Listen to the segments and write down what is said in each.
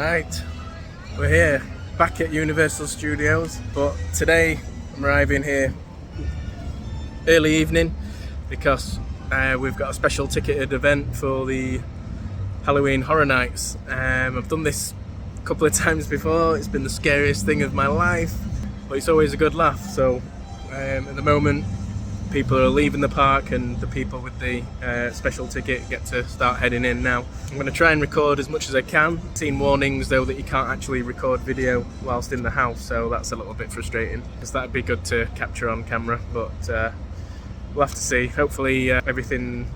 Right, we're here back at Universal Studios, but today I'm arriving here early evening because we've got a special ticketed event for the Halloween Horror Nights. I've done this a couple of times before. It's been the scariest thing of my life, but it's always a good laugh. So at the moment people are leaving the park and the people with the special ticket get to start heading in now. I'm going to try and record as much as I can. I've seen warnings though that you can't actually record video whilst in the house, so that's a little bit frustrating because that'd be good to capture on camera, but we'll have to see. Hopefully everything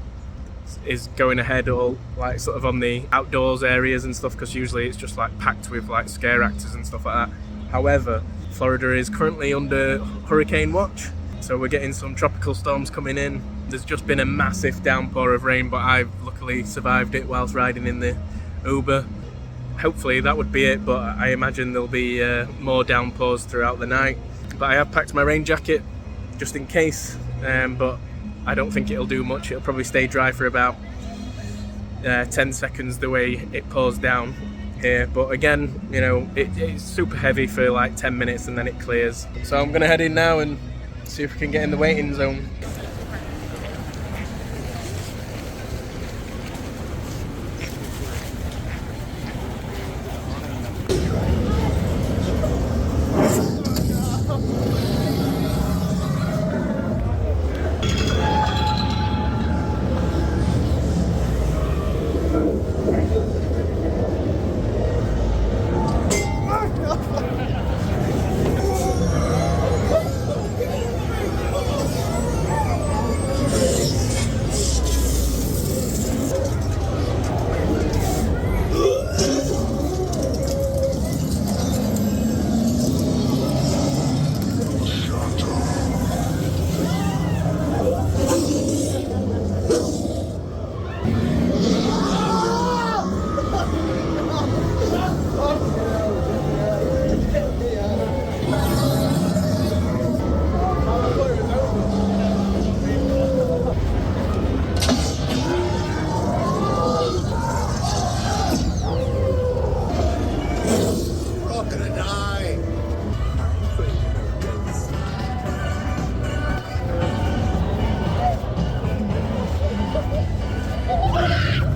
is going ahead, all like sort of on the outdoors areas and stuff, because usually it's just like packed with like scare actors and stuff like that. However, Florida is currently under hurricane watch, so we're getting some tropical storms coming in. There's just been a massive downpour of rain, but I've luckily survived it whilst riding in the Uber. Hopefully that would be it, but I imagine there'll be more downpours throughout the night. But I have packed my rain jacket just in case, but I don't think it'll do much. It'll probably stay dry for about 10 seconds the way it pours down here. But again, you know, it's super heavy for like 10 minutes and then it clears. So I'm gonna head in now and see if we can get in the waiting zone.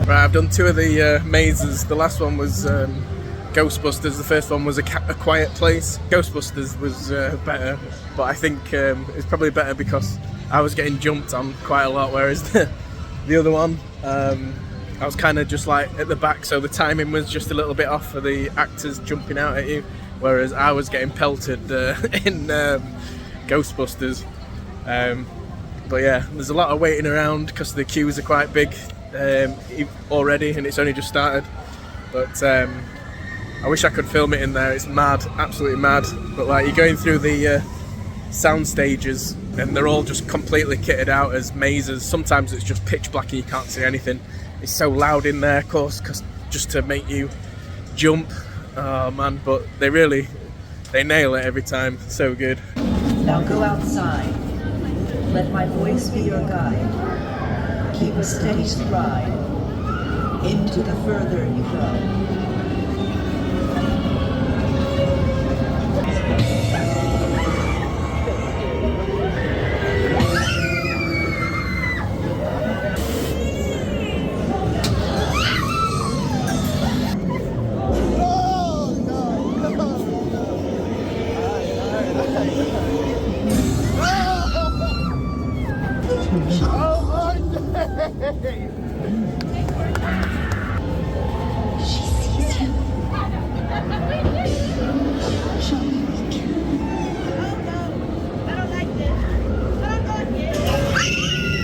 Right, I've done two of the mazes. The last one was Ghostbusters. The first one was a quiet place. Ghostbusters was better, but I think it's probably better because I was getting jumped on quite a lot, whereas the other one, I was kind of just like at the back, so the timing was just a little bit off for the actors jumping out at you, whereas I was getting pelted in Ghostbusters. But yeah, there's a lot of waiting around because the queues are quite big already, and it's only just started. But I wish I could film it in there. It's mad, absolutely mad. But like, you're going through the sound stages and they're all just completely kitted out as mazes. Sometimes it's just pitch black and you can't see anything. It's so loud in there, of course, because just to make you jump. Oh man, but they nail it every time. So good. Now go outside. Let my voice be your guide. Keep a steady stride. Into the further you go. She sees him. Shall we be killed? Oh no, I don't like this. I don't like it.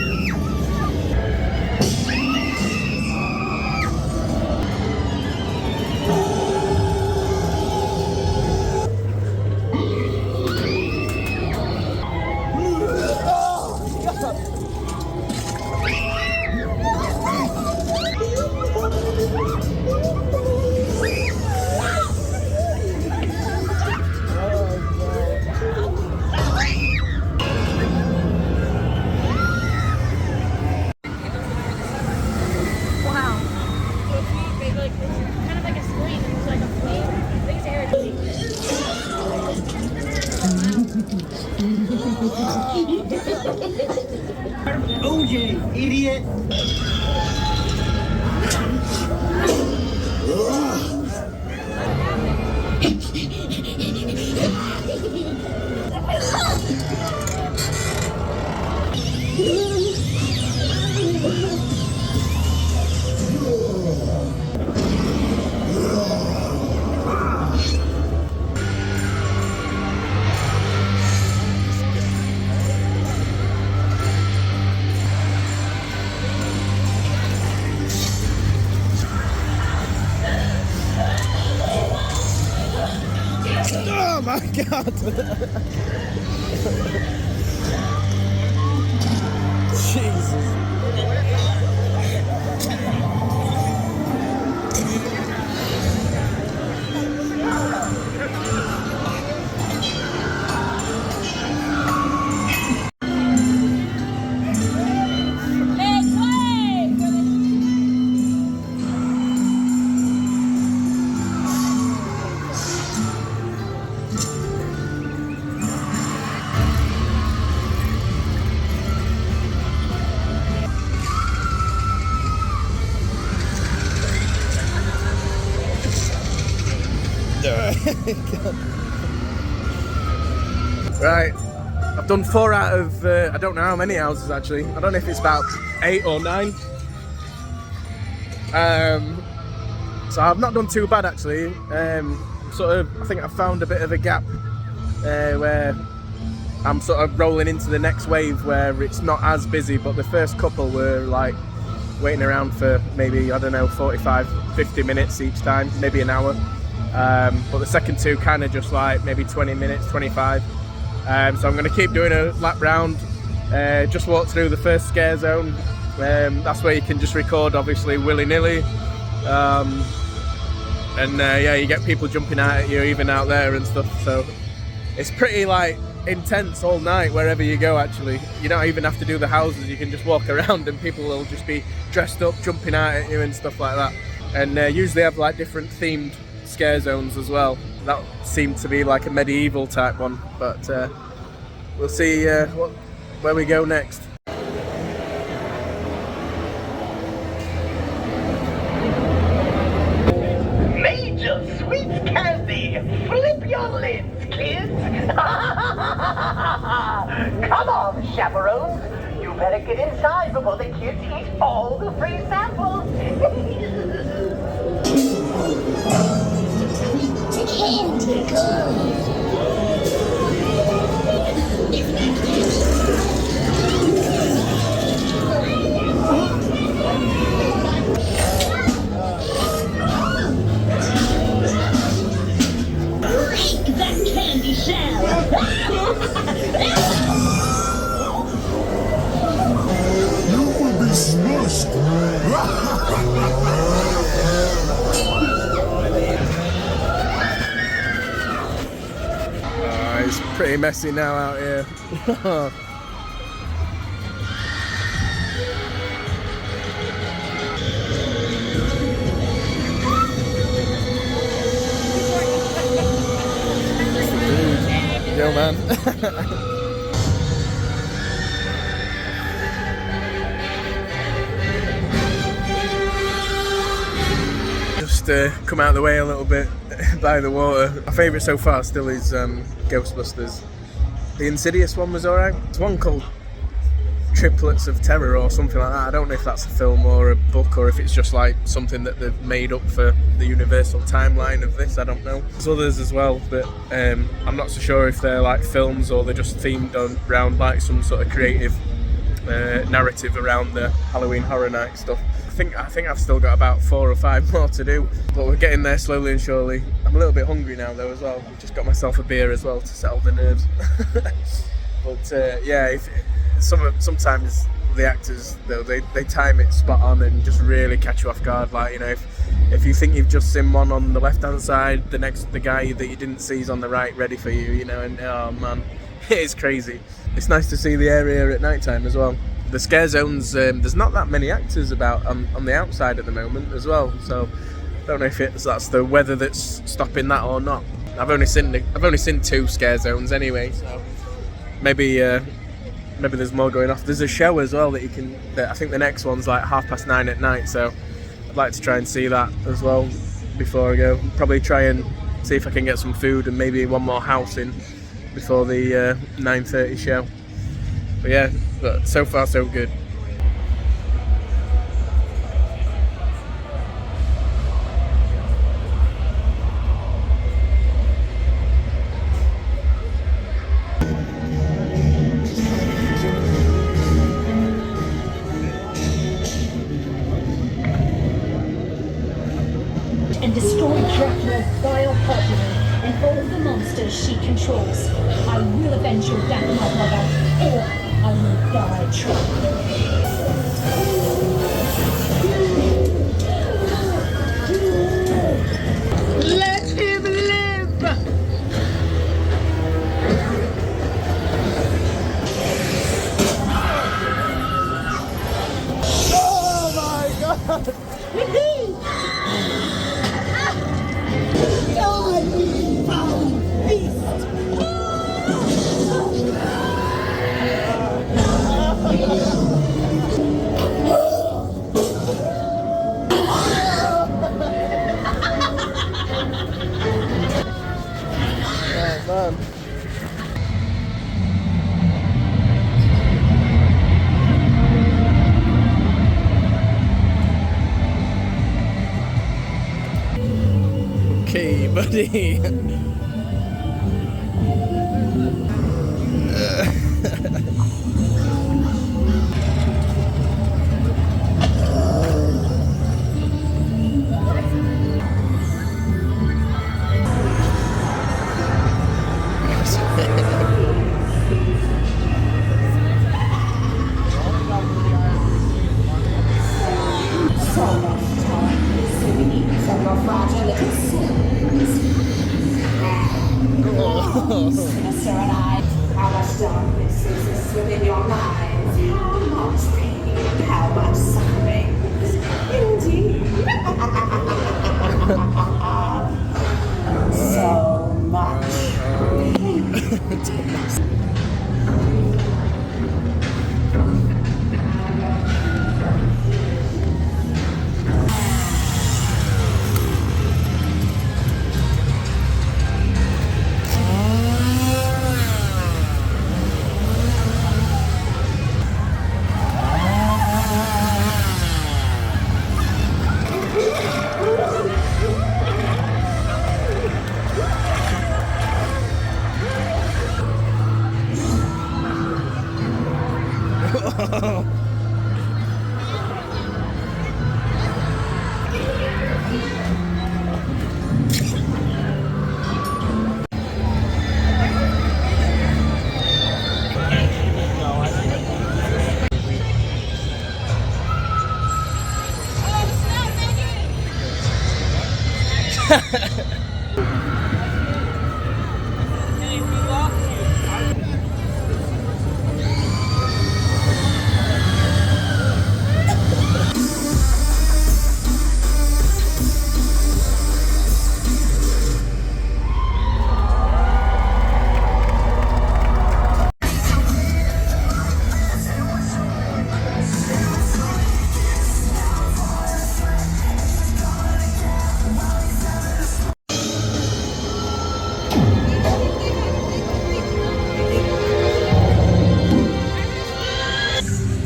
Wow. So it's not big, like it's kind of like a screen and it's like a OJ, idiot! Oh my god! Jesus. Right, I've done 4 out of, I don't know how many houses actually. I don't know if it's about 8 or 9. So I've not done too bad actually. Sort of, I think I found a bit of a gap where I'm sort of rolling into the next wave where it's not as busy, but the first couple were like waiting around for maybe, I don't know, 45, 50 minutes each time, maybe an hour. But the second 2 kind of just like maybe 20 minutes, 25. So I'm going to keep doing a lap round, just walk through the first scare zone. That's where you can just record obviously willy-nilly. Yeah, you get people jumping out at you even out there and stuff. So it's pretty like intense all night wherever you go actually. You don't even have to do the houses, you can just walk around and people will just be dressed up, jumping out at you and stuff like that. And usually have like different themed scare zones as well. That seemed to be like a medieval type one, but we'll see where we go next. Major sweet candy! Flip your lids, kids! Come on, chaperones! You better get inside before the kids eat all the free samples! Candy good. Break that candy shell. You will be smushed. It's pretty messy now out here. Yo man. Just come out of the way a little bit by the water. My favourite so far still is Ghostbusters. The Insidious one was alright. There's one called Triplets of Terror or something like that. I don't know if that's a film or a book or if it's just like something that they've made up for the universal timeline of this. I don't know. There's others as well, but I'm not so sure if they're like films or they're just themed around like some sort of creative narrative around the Halloween Horror Night stuff. I think I've still got about 4 or 5 more to do, but we're getting there slowly and surely. I'm a little bit hungry now though as well. I've just got myself a beer as well to settle the nerves. But yeah, sometimes the actors though they time it spot on and just really catch you off guard. Like, you know, if you think you've just seen one on the left hand side, the guy that you didn't see is on the right, ready for you. You know, and oh man, it is crazy. It's nice to see the area at night time as well. The scare zones, there's not that many actors about on the outside at the moment as well, so I don't know if that's the weather that's stopping that or not. I've only seen 2 scare zones anyway, so maybe maybe there's more going off. There's a show as well that you can. That I think the next one's like 9:30 at night. So I'd like to try and see that as well before I go. Probably try and see if I can get some food and maybe one more house in before the 9:30 show. But yeah, but so far so good. And destroy Dracula's vile progeny and all the monsters she controls. I will avenge your death, my brother, or I will die trying. Let him live! Oh my god! Oh man. Okay, buddy. Sinister and I. How much darkness exists within your minds? How much pain? How much suffering? Indeed. So much.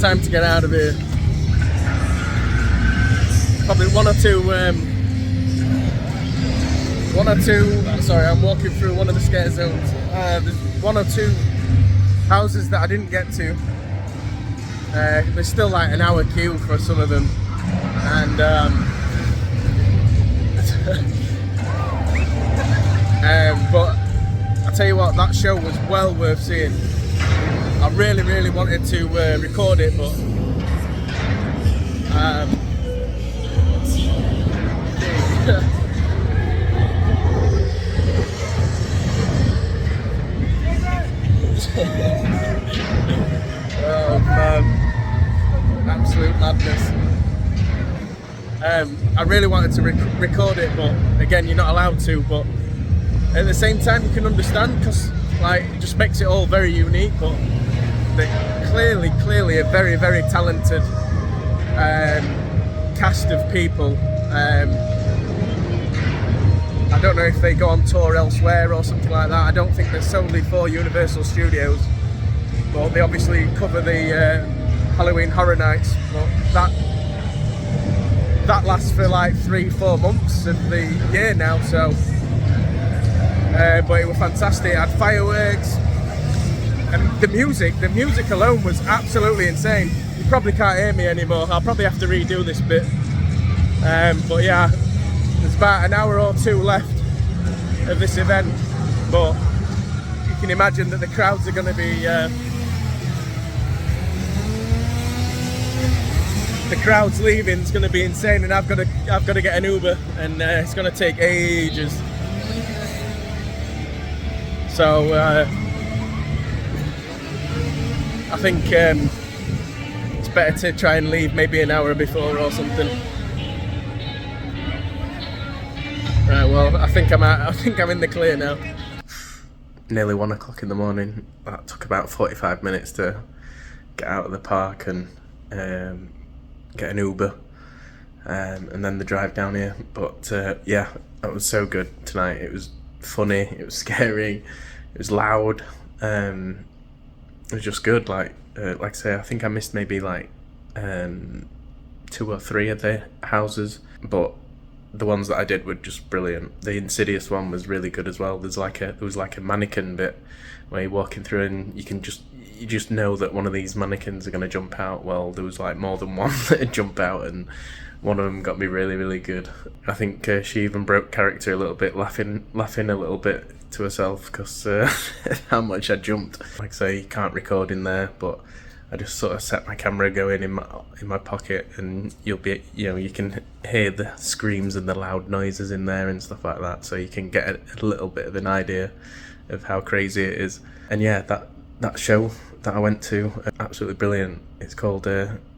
Time to get out of here. Probably one or two. Sorry, I'm walking through one of the scare zones. There's one or two houses that I didn't get to. There's still like an hour queue for some of them, and but I tell you what, that show was well worth seeing. I really wanted to record it, but oh man, absolute madness. I really wanted to record it, but again, you're not allowed to. But at the same time, you can understand, because Like, it just makes it all very unique, but they're clearly a very, very talented cast of people. I don't know if they go on tour elsewhere or something like that. I don't think they're solely for Universal Studios, but they obviously cover the Halloween Horror Nights. But that lasts for like 3-4 months of the year now, so but it was fantastic. It had fireworks, and the music alone was absolutely insane. You probably can't hear me anymore. I'll probably have to redo this bit, but yeah, there's about an hour or two left of this event, but you can imagine that the crowds are going to be the crowds leaving is going to be insane, and I've got to get an Uber, and it's going to take ages. So I think it's better to try and leave maybe an hour before or something. Right, well, I think I'm in the clear now. Nearly 1 o'clock in the morning. That took about 45 minutes to get out of the park and get an Uber, and then the drive down here. But yeah, that was so good tonight. It was funny, it was scary, it was loud. It was just good. Like I say, I think I missed maybe like 2 or 3 of the houses, but the ones that I did were just brilliant. The Insidious one was really good as well. There was like a mannequin bit where you're walking through and you just know that one of these mannequins are going to jump out. Well, there was like more than one that jump out, and one of them got me really, really good. I think she even broke character a little bit, laughing a little bit to herself because how much I jumped. Like I say, you can't record in there, but I just sort of set my camera going in my pocket, and you can hear the screams and the loud noises in there and stuff like that, so you can get a little bit of an idea of how crazy it is. And yeah, that show that I went to, absolutely brilliant. It's called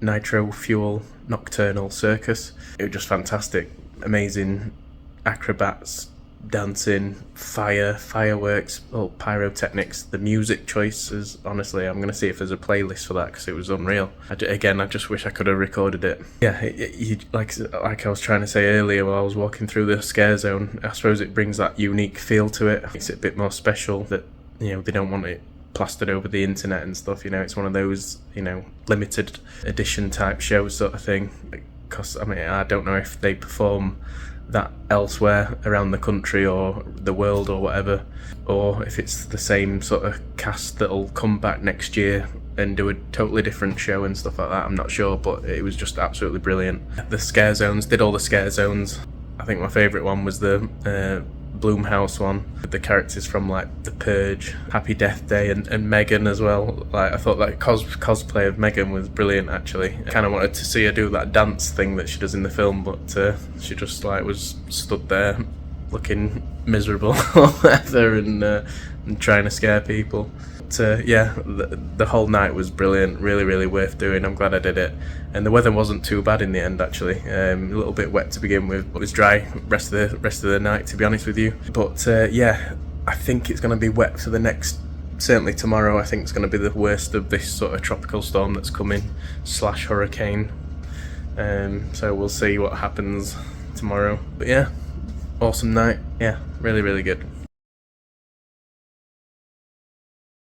Nitro Fuel Nocturnal Circus. It was just fantastic. Amazing acrobats, dancing, fireworks, all pyrotechnics. The music choices, honestly, I'm going to see if there's a playlist for that because it was unreal. I just wish I could have recorded it. Yeah, like I was trying to say earlier while I was walking through the scare zone, I suppose it brings that unique feel to it. Makes it a bit more special that, they don't want it plastered over the internet and stuff. It's one of those, limited edition type shows sort of thing. Because, I don't know if they perform that elsewhere around the country or the world or whatever, or if it's the same sort of cast that'll come back next year and do a totally different show and stuff like that. I'm not sure, but it was just absolutely brilliant. The scare zones, did all the scare zones. I think my favourite one was the Bloomhouse one, with the characters from like The Purge, Happy Death Day, and Megan as well. Like, I thought that cosplay of Megan was brilliant actually. I kind of wanted to see her do that dance thing that she does in the film, but she just like was stood there looking miserable or whatever, and trying to scare people. But yeah, the whole night was brilliant, really, really worth doing. I'm glad I did it, and the weather wasn't too bad in the end actually. A little bit wet to begin with, but it was dry rest of the night, to be honest with you. But yeah, I think it's going to be wet for the next, certainly tomorrow. I think it's going to be the worst of this sort of tropical storm that's coming / hurricane. So we'll see what happens tomorrow. But yeah, awesome night. Yeah, really, really good.